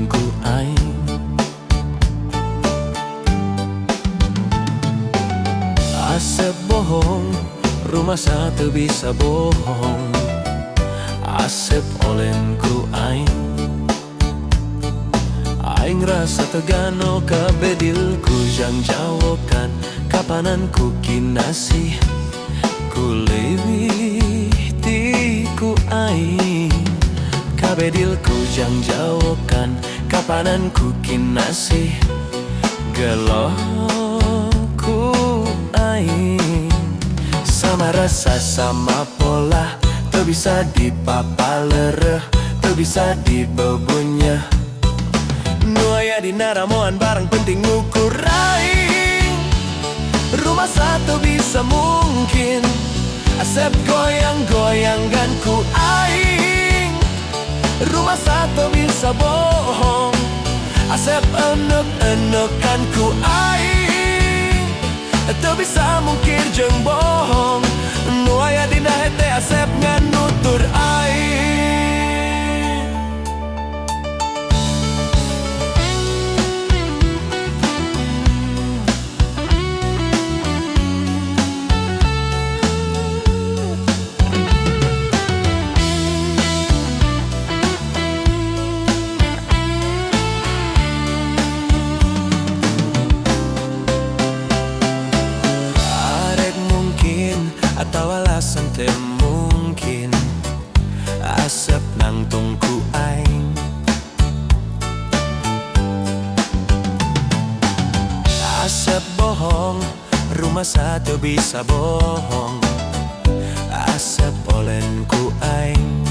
ku aing. Asep bohong, rumah satu bisa bohong. Asep olen ku aing. Aing rasa tegano kabedilku jang jawokan. Kapanan ku kinasih ku lebih ti ku aing. Kabedilku jang jawokan. Kapanan ku kinasih geloh ku aing. Sama rasa sama pola, teu bisa dipapalereh, teu bisa dibebunyeh. Nu aya dina ramoan barang penting ngukur aing. Rumah satu bisa mungkin. Asep goyang-goyangkan ku aing. Rumah satu bisa bohong. Asep enek-enekan ku aing. Teu bisa mungkir jeung bohong. Nu aya dina hete Asep nganutur aing. Atau alasan teu mungkin Asep nangtung ku aing. Asep bohong, rumah satu bisa bohong. Asep olen ku aing.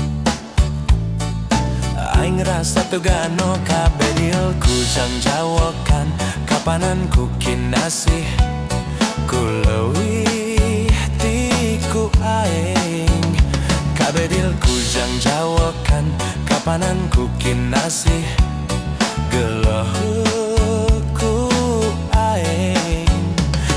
Aing rasa tegano kabedilku jang jawokan. Kapanan ku kinasih ku leuwih ku aing. Kabedilku jang jawokan. Kapanan ku kinasih geloh ku aing.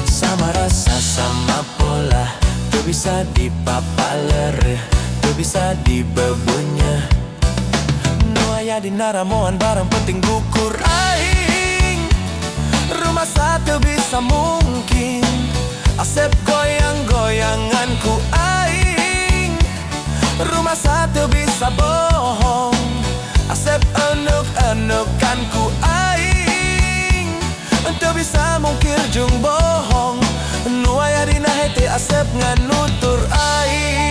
Sama rasa sama pola, teu bisa dipapalereh, teu bisa dibebunyeh. Nu aya dina ramoan barang penting gukur aing. Rumah satu bisa mungkin. Asep goyang-goyangan ku aing. Rumah satu bisa bohong. Asep enek-enekan ku aing. Teu bisa mungkir jeung bohong. Nu aya dina hete Asep nganutur aing.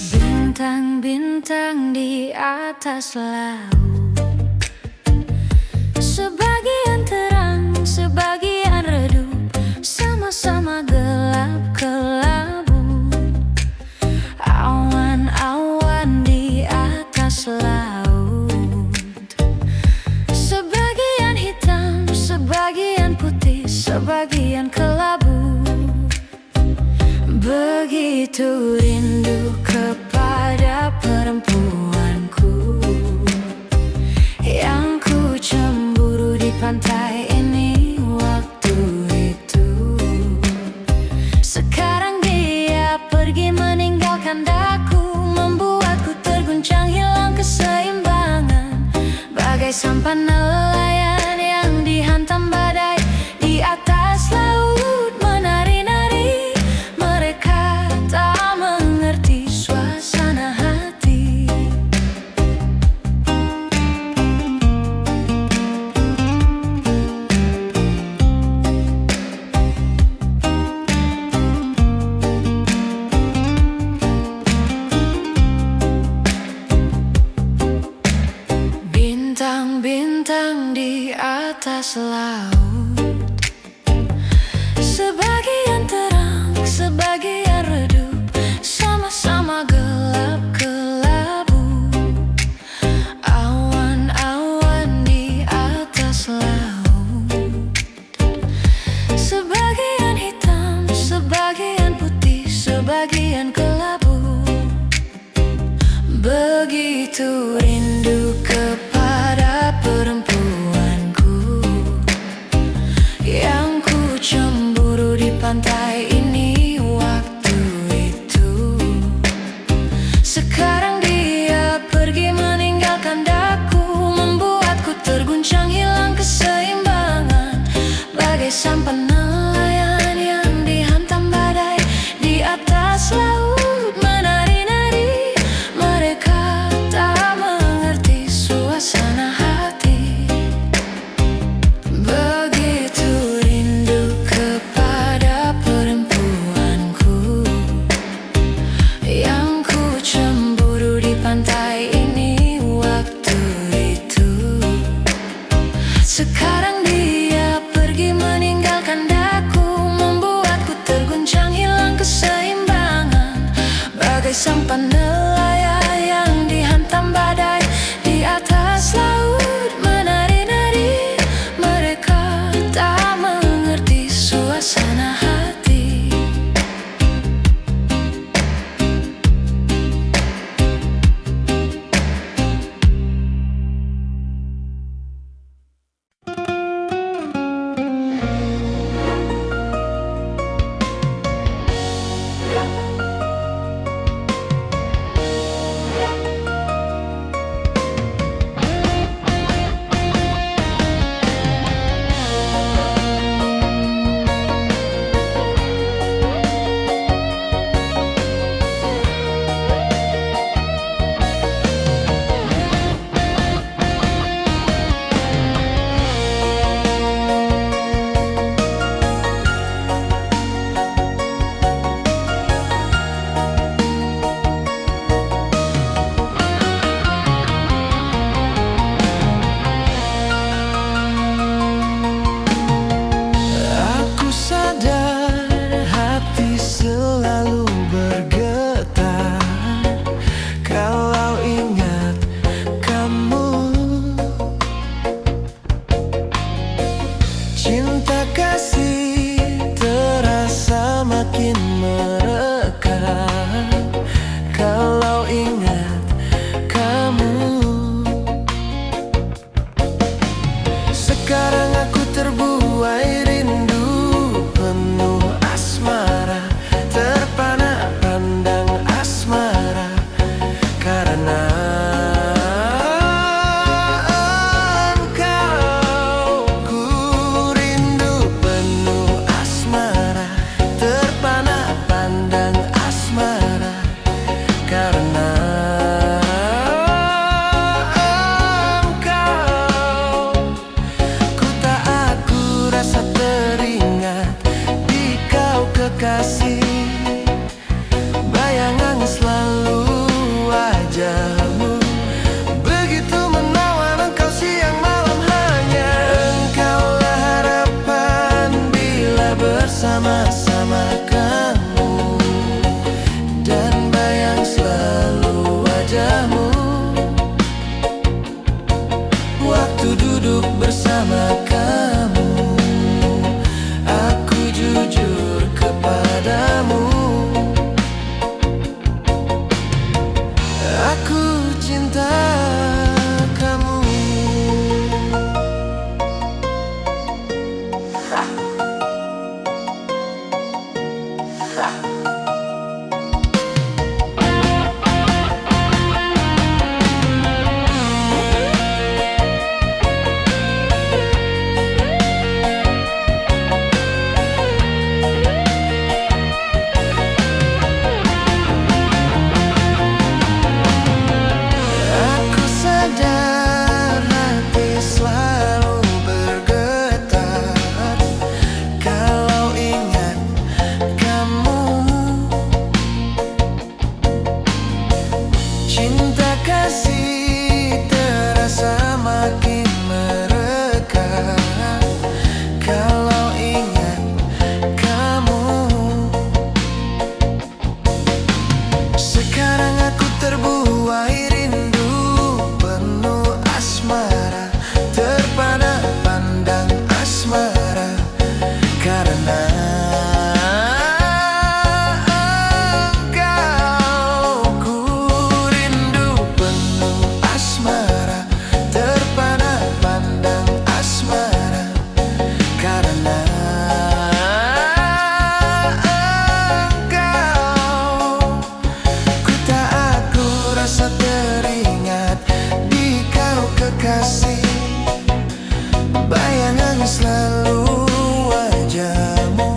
Bintang-bintang di atas laut, sebagian terang, sebagian redup, sama-sama gelap kelabu. Awan-awan di atas laut, sebagian hitam, sebagian putih, sebagian kelabu. Begitu rindu kepada perempuanku yang ku cemburu di pantai ini waktu itu. Sekarang dia pergi meninggalkan daku, membuatku terguncang hilang keseimbangan. Bagai sampan nelayan yang dihantam badai di atas laut menari-nari. Mereka tak mengerti suasana hati. Bintang-bintang atas laut. Sebagian terang, sebagian redup, sama-sama gelap kelabu. Awan-awan di atas laut. Sebagian hitam, sebagian putih, sebagian kelabu. Begitu rindu kepada perempuanku yang ku cemburu di pantai ini waktu itu. Sekarang dia pergi meninggalkan daku, membuatku terguncang hilang keseimbangan. Bagai sampan nelayan yang dihantam badai di atas laut. Menari-nari, mereka tak mengerti suasana hati. Begitu rindu kepada perempuanku yang ku cemburu di pantai ini waktu itu. Sekarang dia pergi meninggalkan daku, membuatku terguncang hilang keseimbangan. Bagai sampan nelayan yang dihantam badai di atas laut. Menari-nari, mereka tak mengerti suasana hati. Aku sadar hati selalu bergetar kalau ingat kamu. Cinta kasih terasa makin merekah kalau ingat kamu. Sekarang aku terbuai rindu penuh asmara, terpana pandang asmara karena engkau. Ku rindu penuh asmara, terpana pandang selalu wajahmu.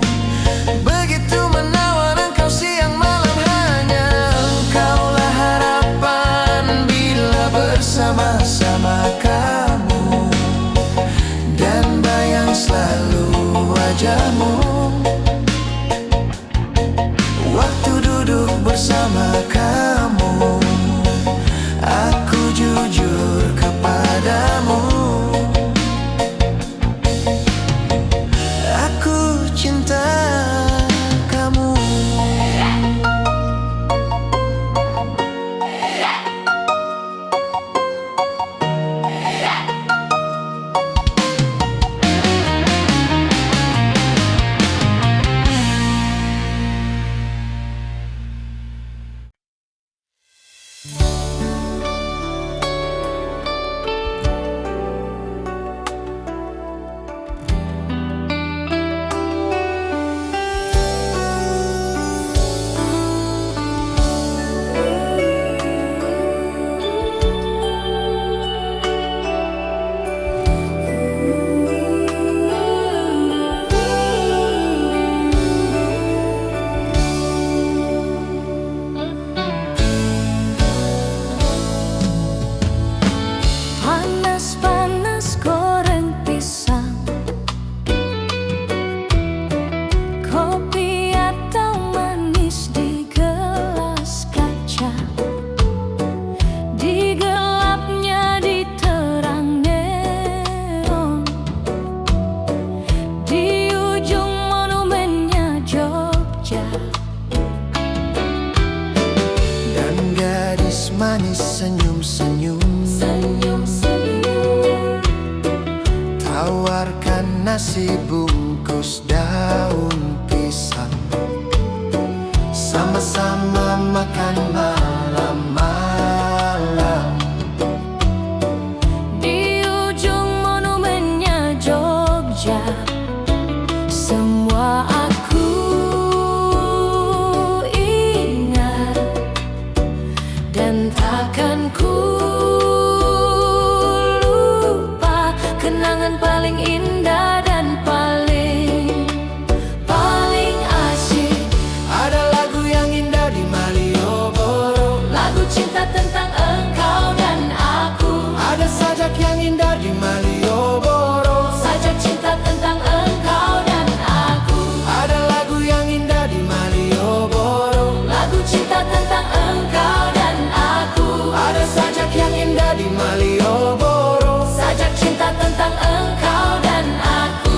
Begitu menawan engkau siang malam, hanya engkaulah harapan bila bersama-sama kamu. Dan bayang selalu wajahmu waktu duduk bersama kamu. Aku jujur kepadamu, aku cinta kamu. Panas-panas goreng pisang, kopi atau manis di gelas kaca. Di gelapnya diterang neon, di ujung monumennya Jogja. Dan gadis manis senyum-senyum, tawarkan nasi bungkus daun pisang. Sama-sama makan malam-malam. Di ujung monumennya Jogja, semua aku ingat dan takkan ku lupa. Kenangan paling indah dan paling asik. Ada lagu yang indah di Malioboro, Lagu cinta tentang engkau dan aku. ada sajak yang indah di Malioboro, Sajak cinta tentang engkau dan aku. ada lagu yang indah di Malioboro, Lagu cinta tentang engkau dan aku. ada sajak yang indah di Malioboro. Sajak cinta tentang engkau dan aku.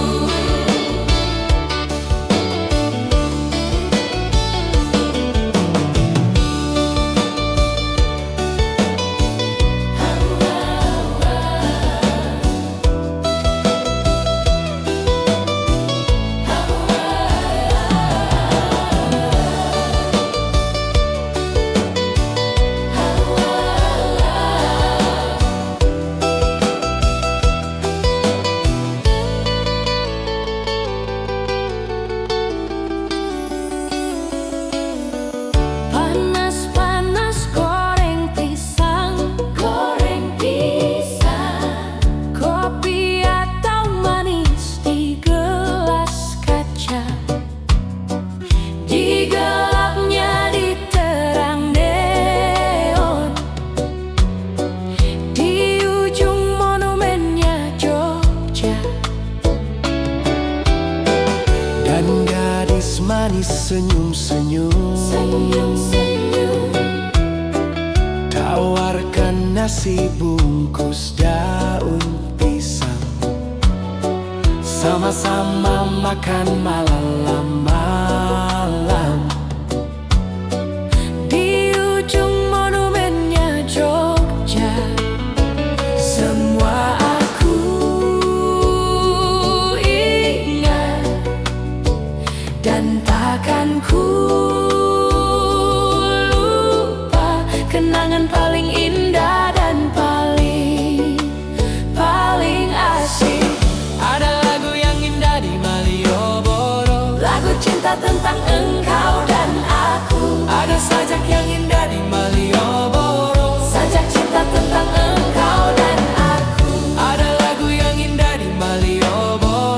Panas-panas goreng pisang, kopi atau manis di gelas kaca. Di gelapnya diterang neon, di ujung monumennya Jogja. Dan gadis manis senyum-senyum, tawarkan nasi bungkus daun pisang. Sama-sama makan malam-malam. Di ujung monumennya Jogja, semua aku ingat dan takkan ku lupa. Kenangan paling indah dan paling asik. Ada lagu yang indah di Malioboro, Lagu cinta tentang engkau dan aku. ada sajak yang indah di Malioboro, Sajak cinta tentang engkau dan aku. ada lagu yang indah di Malioboro.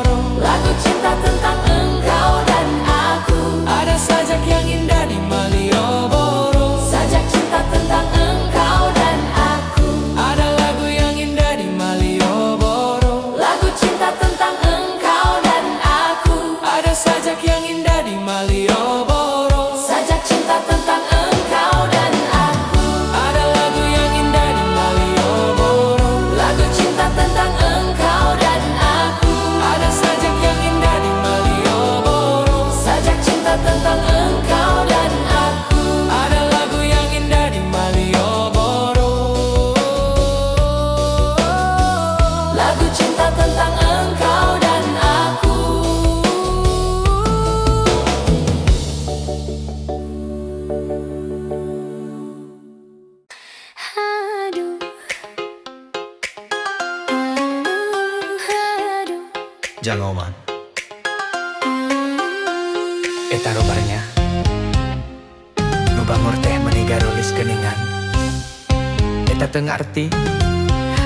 jang oman. Eta robarnya nu bangor teh meuni garulis geuningan. Eta teu ngarti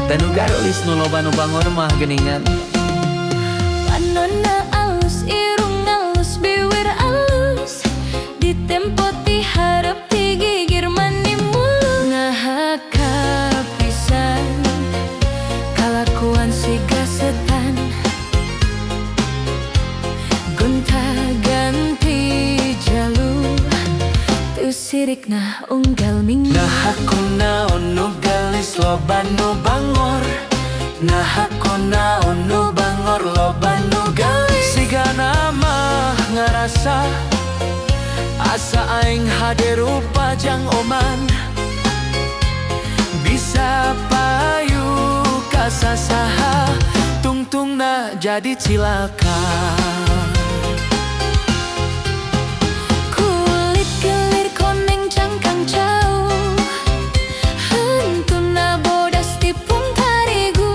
dan nu garulis nu loba nu bangor mah geuningan. Panonna alus, irung alus, bibir alus, ditempo ti hareup ti gigir mani mulu. Nah kapisan kalakuan siga setan, gonta-ganti jalur, teu sirikna unggal minggu. Nah aku naon nu gelis loba nu bangor, nah aku naon nu bangor loba nu gelis. Sigana mah ngarasa asa aing hade rupa jang oman, bisa payu kasasaha tungtungna jadi cilaka. Kulit kelir koneng cangkang jauh, hentuna bodas tipung tarigu,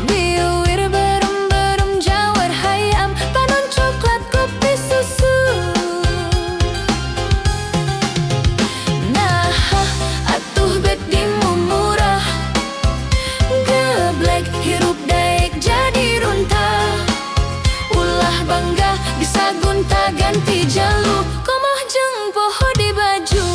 biwir berem-berem jawar hayam, panon coklat kopi susu. Nah atuh bek dimumurah, geblek hirup daek jadi runtah, ulah bangga bisa gonta-ganti jalu, komoh jeung poho di baju.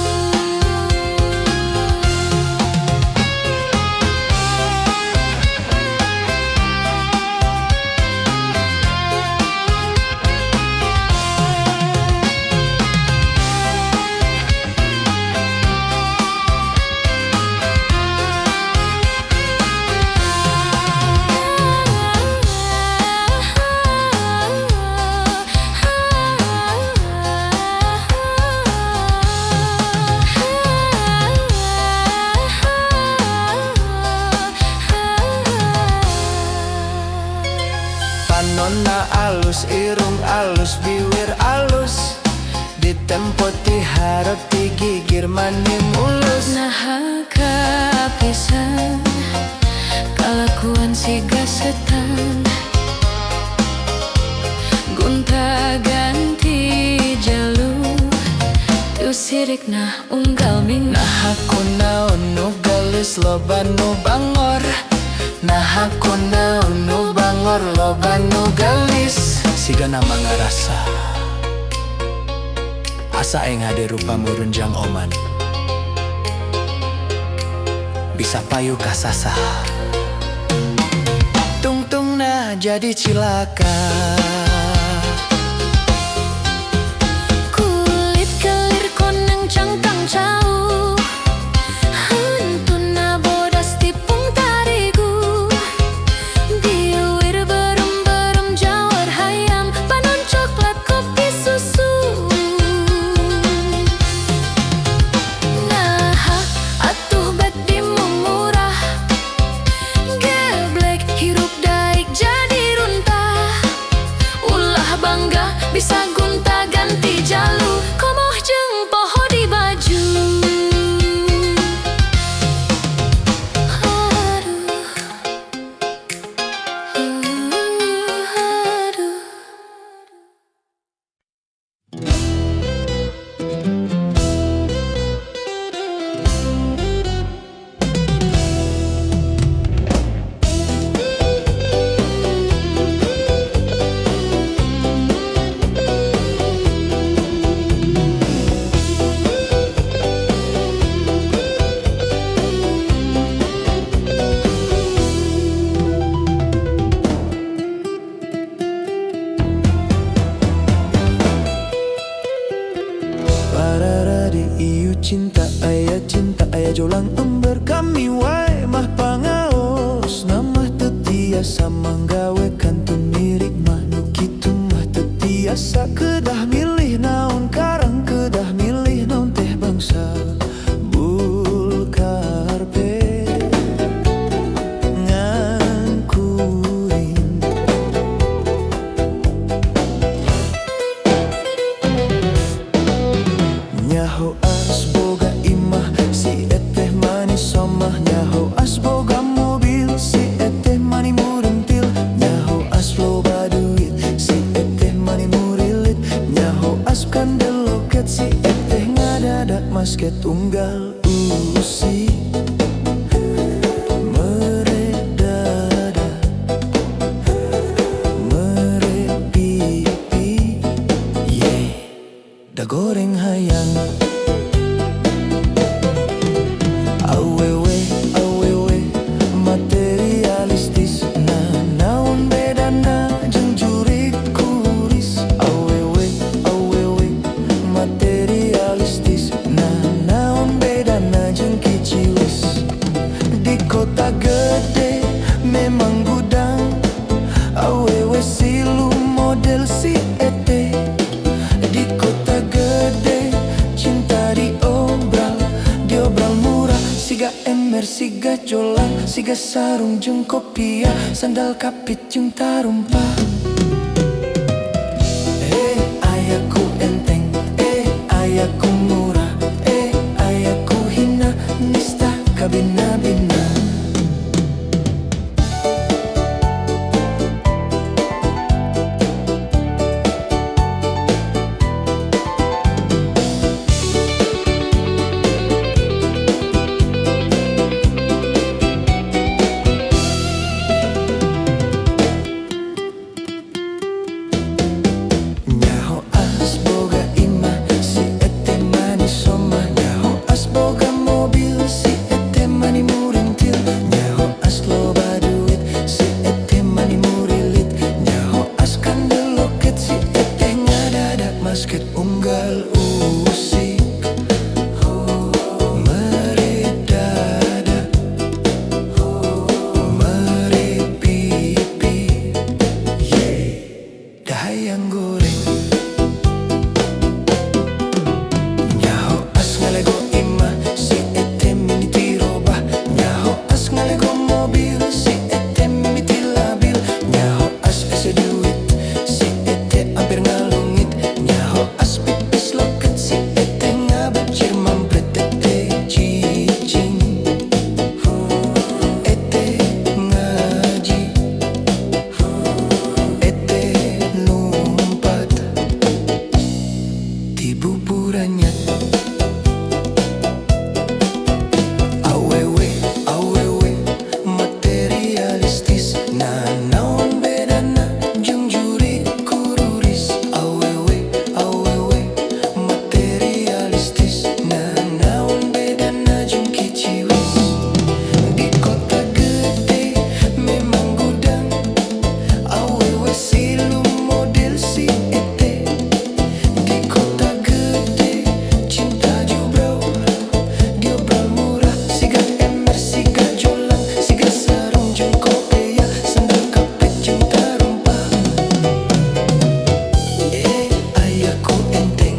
Panonna alus, irung alus, biwir alus, ditempo ti hareup ti gigir mani mulus. Nah kapisan kalakuan siga setan, gonta-ganti jalur, teu sirikna unggal minggu. Nah aku naon nu gelis loba nu bangor, nah aku naon nu bangor loba nu gelis. Sigana mah ngarasa asa aing hade rupa murun jang oman, bisa payu kasasa tungtungna jadi cilaka. Kulit kelir koneng cangkang jauh, hentuna bodas tipung tarigu, biwir berem-berem jawar hayam, panon coklat kopi susu. Nah atuh bek dimumurah, geblek hirup daik jadi runtah, ulah bangga bisa gonta-ganti jalu, komoh jeung poho di baju. Aduh. Pararadi iu cinta aya jolang ember kami wae mah pangaos, namah teu tiasa manggawe kantun mirik mah nu kitu mah teu tiasa. Kedah milih naon karang, kedah milih naon teh bangsa bulkarpe ngan kuring. Nyaho asboga imah si eteh manis somah, nyaho asboga mobil si eteh mani murentil, nyaho aslo basket tunggal usik meredada merepipi yeah. Da goreng hayang awewe awewe materialistis nah naon bedana jeung jurig kuris awewe awewe materialistis nah naon bedana jeung kiciwis di kota gede memang gudang awewe silu model si ete di kota gede cinta diobral murah siga ember siga jolang siga sarung jeung kopiah sandal kapit jeung tarumpa ayaku enteng ayaku murah ayaku hina nista kabina-bina basket unggal usik meredada merepipi yeah. Dahayang goreng nyaho as ngalego imah si ete mimiti robah nyaho as ngalego mobil si ete mimiti labil nyaho as ese duit si ete hampir ngalungit as pipis loket si ete ngabecir mampret ete cicing ete ngaji ete numpat di buburannya awewe awewe materialistis nah naon bedana jeung juri kururis awewe materialistis nah naon bedana jeung kiciwis di kota gede memang gudang awewe silu model si ete di kota gede cinta diobral murah siga ember siga jolang siga sarung jeung kopiah sandal kapit jeung tarumpa ayaku enteng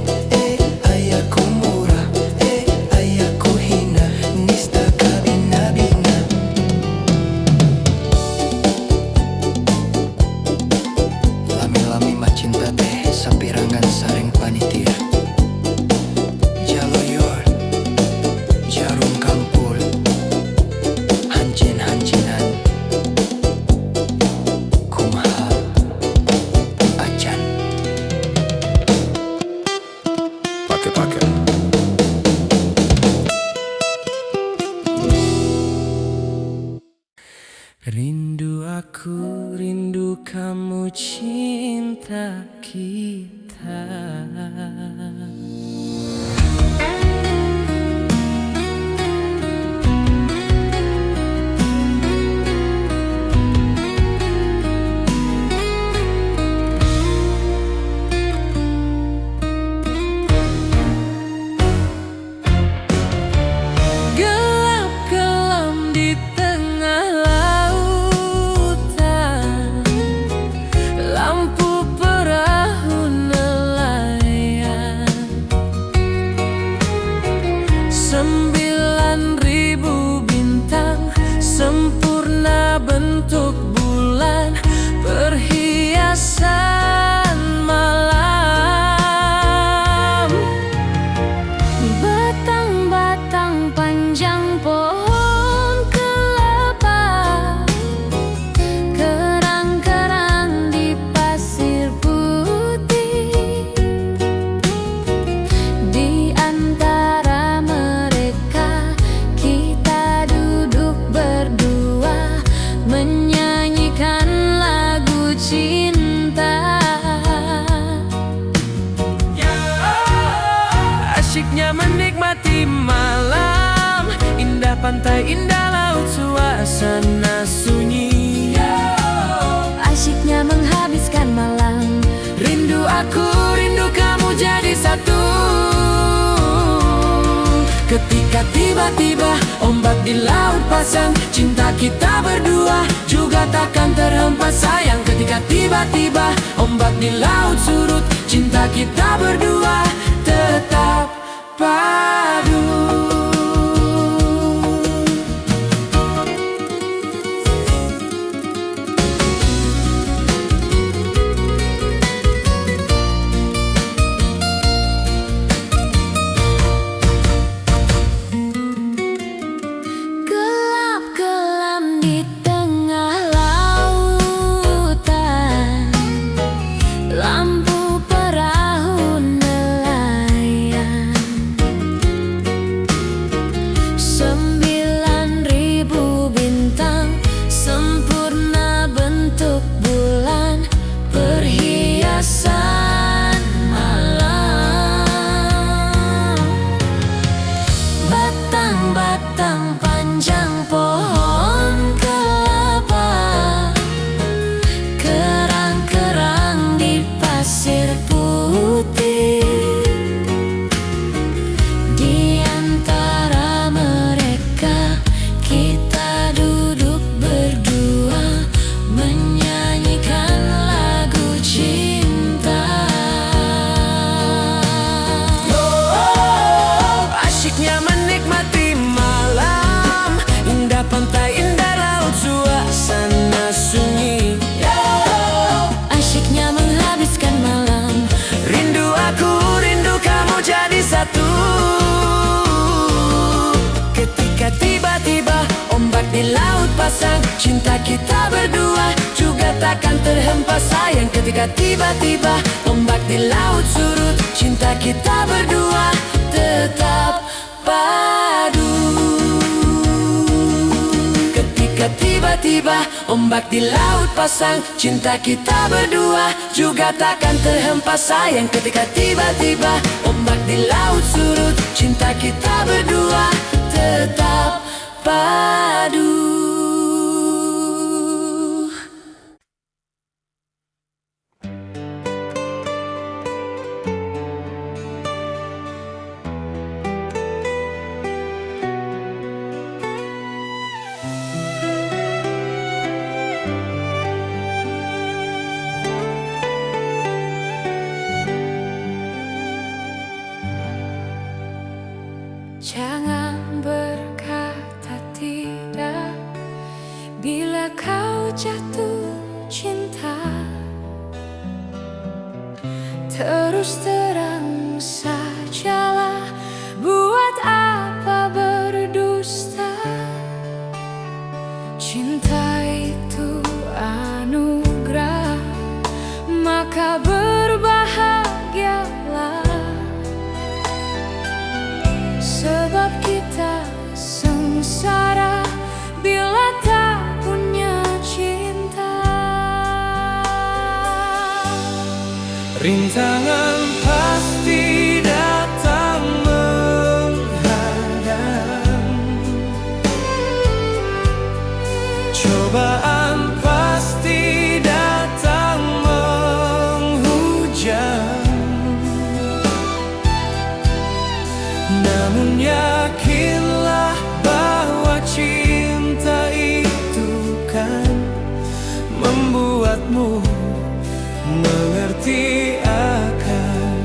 ayaku murah ayaku hina nista kabina-bina lami-lami mah cinta teh sapirangan sareng panitia jaloyor jarum kampul hancin-hancinan kumaha acan pakai rindu aku rindu kamu cinta kita Gelap kelam di tengah lautan lampu perahu nelayan pantai, indah laut, suasana sunyi. Asyiknya menghabiskan malam. Rindu aku, rindu kamu jadi satu. Ketika tiba-tiba ombak di laut pasang, cinta kita berdua juga takkan terhempas sayang. Ketika tiba-tiba ombak di laut surut, cinta kita berdua tetap padu. Gelap kelam di tengah lautan, lampu perahu nelayan. 9.000 bintang sempurna bentuk bulan, perhiasan malam. Batang-batang panjang pohon kelapa, kerang-kerang di pasir putih. Di antara mereka kita duduk berdua, menyanyikan lagu cinta. Asyiknya menikmati malam, indah pantai, indah laut, suasana sunyi. Asyiknya menghabiskan malam. Rindu aku, rindu kamu jadi satu. Ketika tiba-tiba ombak di laut pasang, cinta kita berdua juga takkan terhempas sayang. Ketika tiba-tiba ombak di laut surut, cinta kita berdua tetap padu. Ketika tiba-tiba ombak di laut pasang, cinta kita berdua juga takkan terhempas sayang. Ketika tiba-tiba ombak di laut surut, cinta kita berdua tetap padu. Jangan berkata tidak bila kau jatuh cinta. Terus terang sajalah, buat apa berdusta. Cinta itu anugerah, maka berbahagialah. Sebab kita sengsara bila tak punya cinta. Rintangan pasti datang menghadang, cobaan pasti datang menghujam. Namun yakinlah bahwa cinta itu kan membuatmu mengerti akan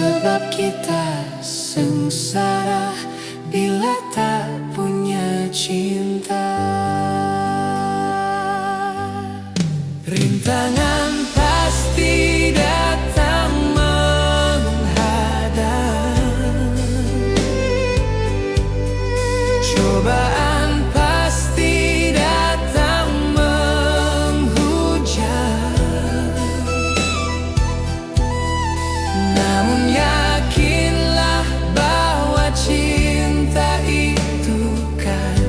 Sebab kita sengsara bila tak punya cinta. Rintangan pasti datang menghadang, cobaan pasti datang menghujam. Namun yakinlah bahwa cinta itu kan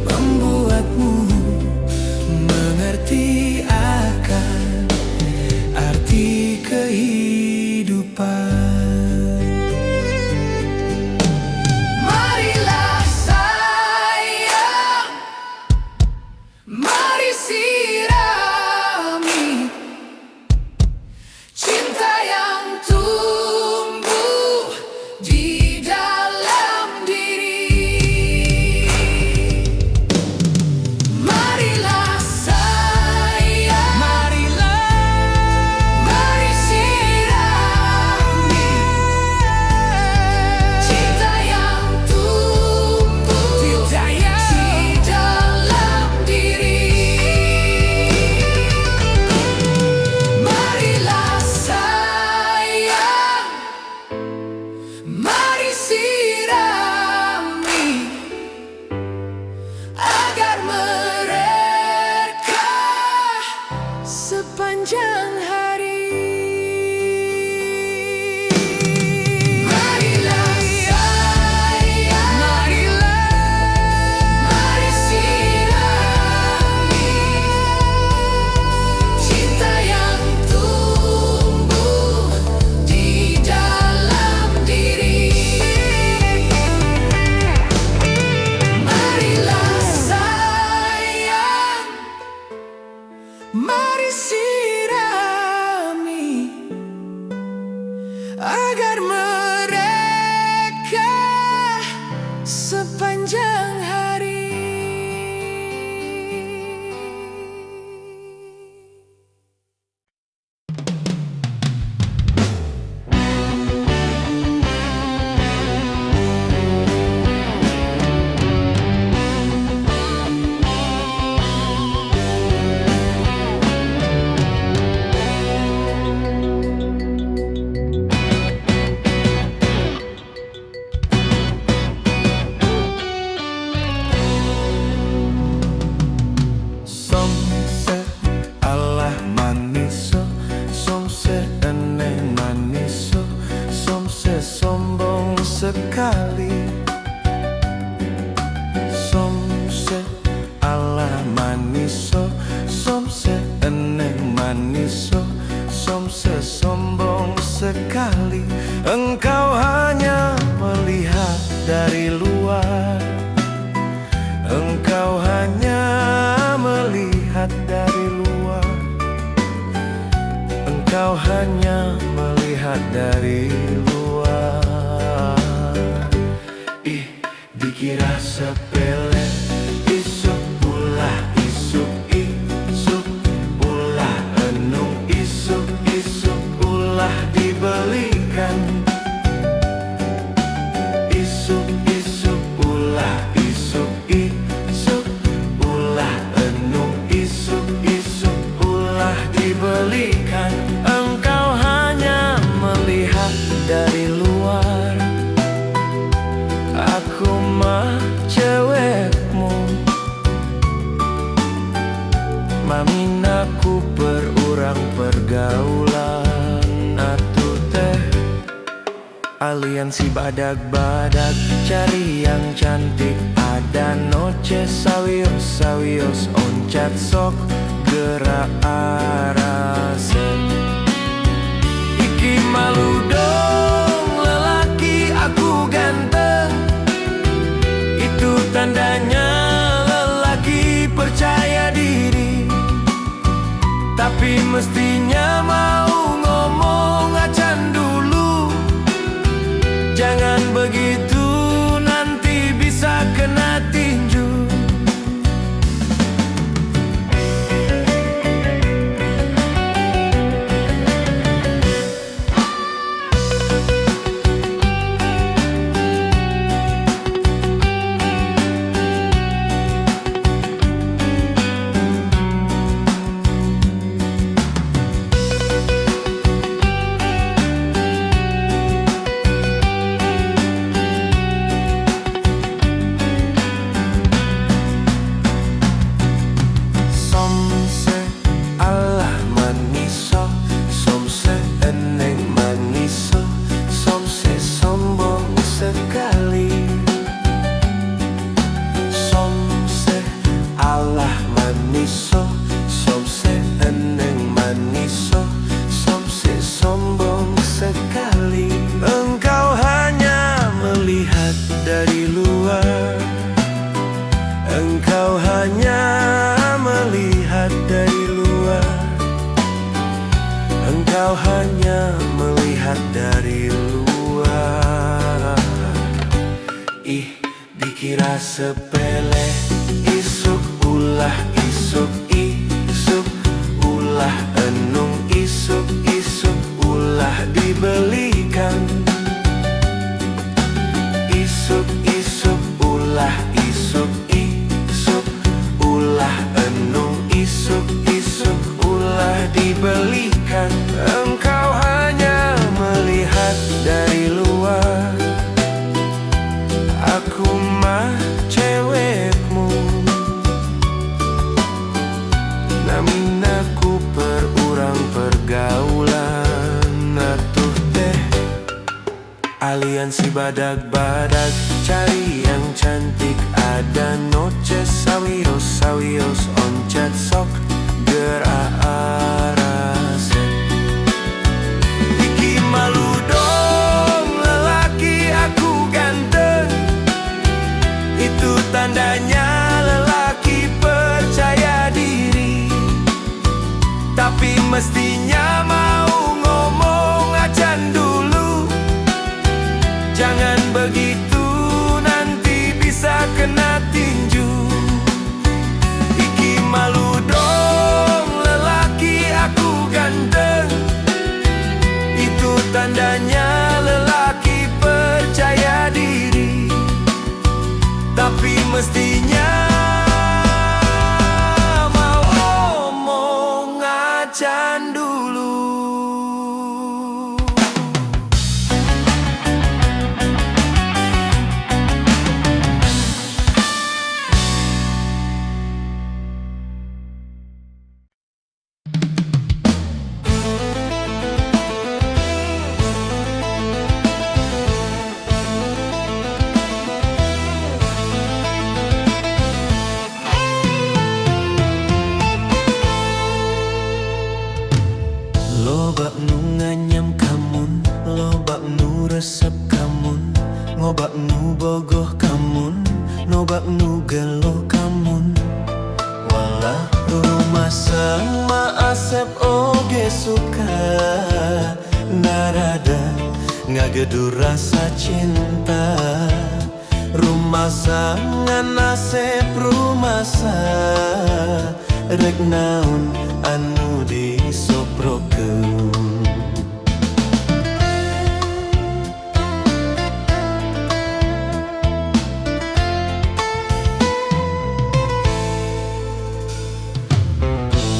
membuatmu mengerti akan arti kehidupan. Marilah sayang, mari sirami cinta yang tumbuh di dalam diri. Marilah sayang, mari sirami cinta yang tumbuh di dalam diri. Marilah sayang, mari sirami agar mereka sepanjang hari. Marilah sayang, mari sirami cinta yang tumbuh di dalam diri. Marilah sayang, mari sirami agar mereka sepanjang hari. Somse Allah maniso, somse eneng maniso, somse sombong sekali. Somse Allah maniso, somse eneng maniso, somse sombong sekali. Engkau hanya melihat dari luar, engkau hanya melihat dari luar, engkau hanya melihat dari luar. Ih, dikira sepele, isuk ulah isuk, isuk ulah enung, isuk ulah dibelikan. Isuk ulah isuk ulah enung, isuk ulah dibelikan. Engkau hanya melihat dari luar, aku mah cewekmu. Maminaku perurang pergaulan atuh teh aliansi badag-badag, cari yang cantik. Ada noche sawios oncat sok gerak arase. Iki malu dong lelaki aku ganteng, itu tandanya lelaki percaya diri. Tapi mestinya mau ngomong acan dulu, jangan begitu nanti bisa kena tinju. Engkau hanya melihat dari luar. Dikira sepele. Isuk ulah isuk isuk ulah enung isuk isuk ulah dibelikan. Isuk isuk ulah isuk isuk ulah enung isuk isuk ulah dibelikan. Engkau hanya melihat dari luar. Aku mah cewekmu, namin aku perurang pergaulan. Atuh teh aliansi badag-badag, cari yang cantik. Ada noches sawiros sawiros oncat sok geraraset. Iki malu dong lelaki aku ganteng. Itu tandanya lelaki percaya diri. Tapi mestinya mau ngomong acan dulu. Jangan begitu nanti bisa kena tinju. Iki malu dong lelaki aku ganteng. Itu tandanya lelaki percaya diri. Tapi mestinya mau omong acan dulu. Lobak nu nganyam kamun, lobak nu resep kamun, ngobak nu bogoh kamun, nobak nu gelo kamun. Walah rumah sama Asep oge suka, narada ngagedu rasa cinta. Rumah sangan Asep rumasa, rek naun anu disoprokeun.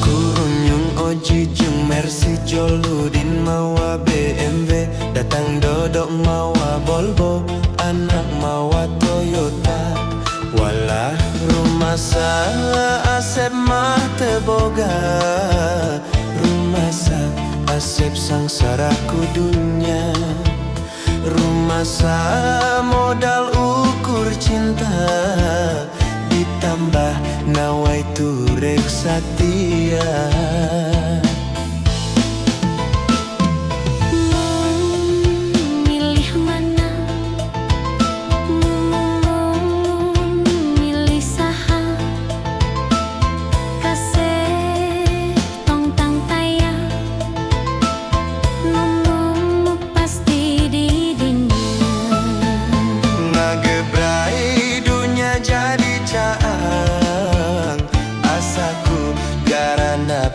Kurunyung Oji jeung Mercy Joludin mawa BMW, datang dodok mawa Volvo, anak mawa Toyota. Walah rumah Asep mah teboga, rumah Asep sangsara kudunya. Rumah modal ukur cinta, ditambah nawai turek satia.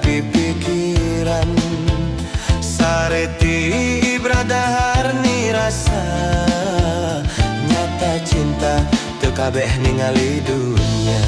Pikiran sareti ibradahar ni rasa, nyata cinta teu kabeh ningali dunya.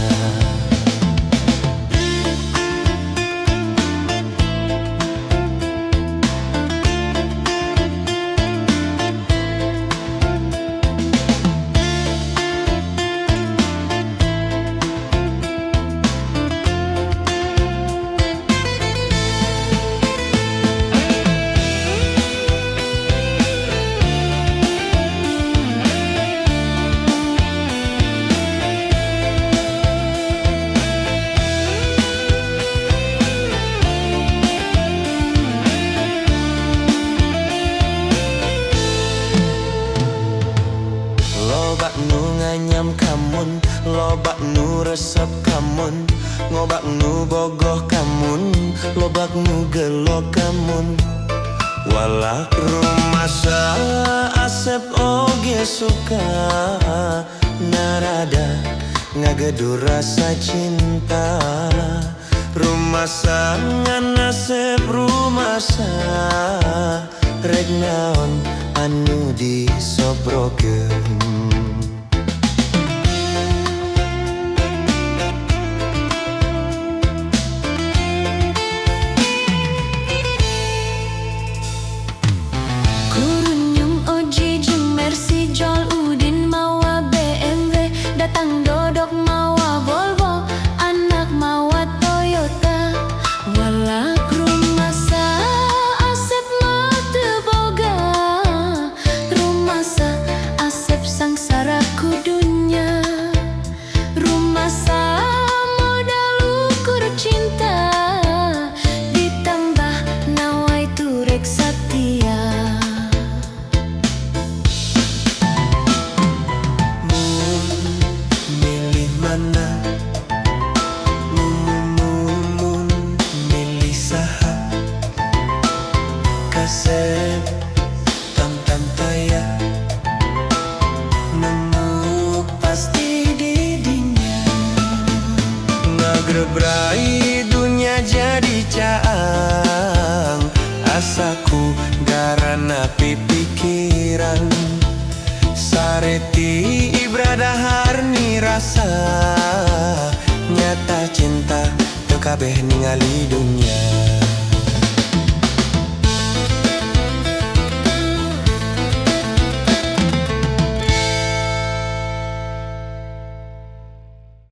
Lobak nu resep kamun, ngobak nu bogoh kamun, lobak nu gelo kamun. Walak rumasa asep oge suka narada ngagedu rasa cinta. Rumasa ngan asep rumasa rek naon anu disobrokeun. Kurunyung Oji jeung Mercy Jol Udin mawa BMW, datang Dodok mawa Volvo, anak mawa Toyota. Walak rumasa asep mah teu boga, rumasa asep sangsara ku dunya. Rumasa modal ukur cinta, ditambah nawai turek satia. Milih mana? Mun milih saha? Kasep tam taya nemu pasti di dinya. Ngagrebrai dunia jadi caang, asaku garana pipikiran. Sareti ibradahar ni rasa, nyata cinta teu kabeh ningali dunia.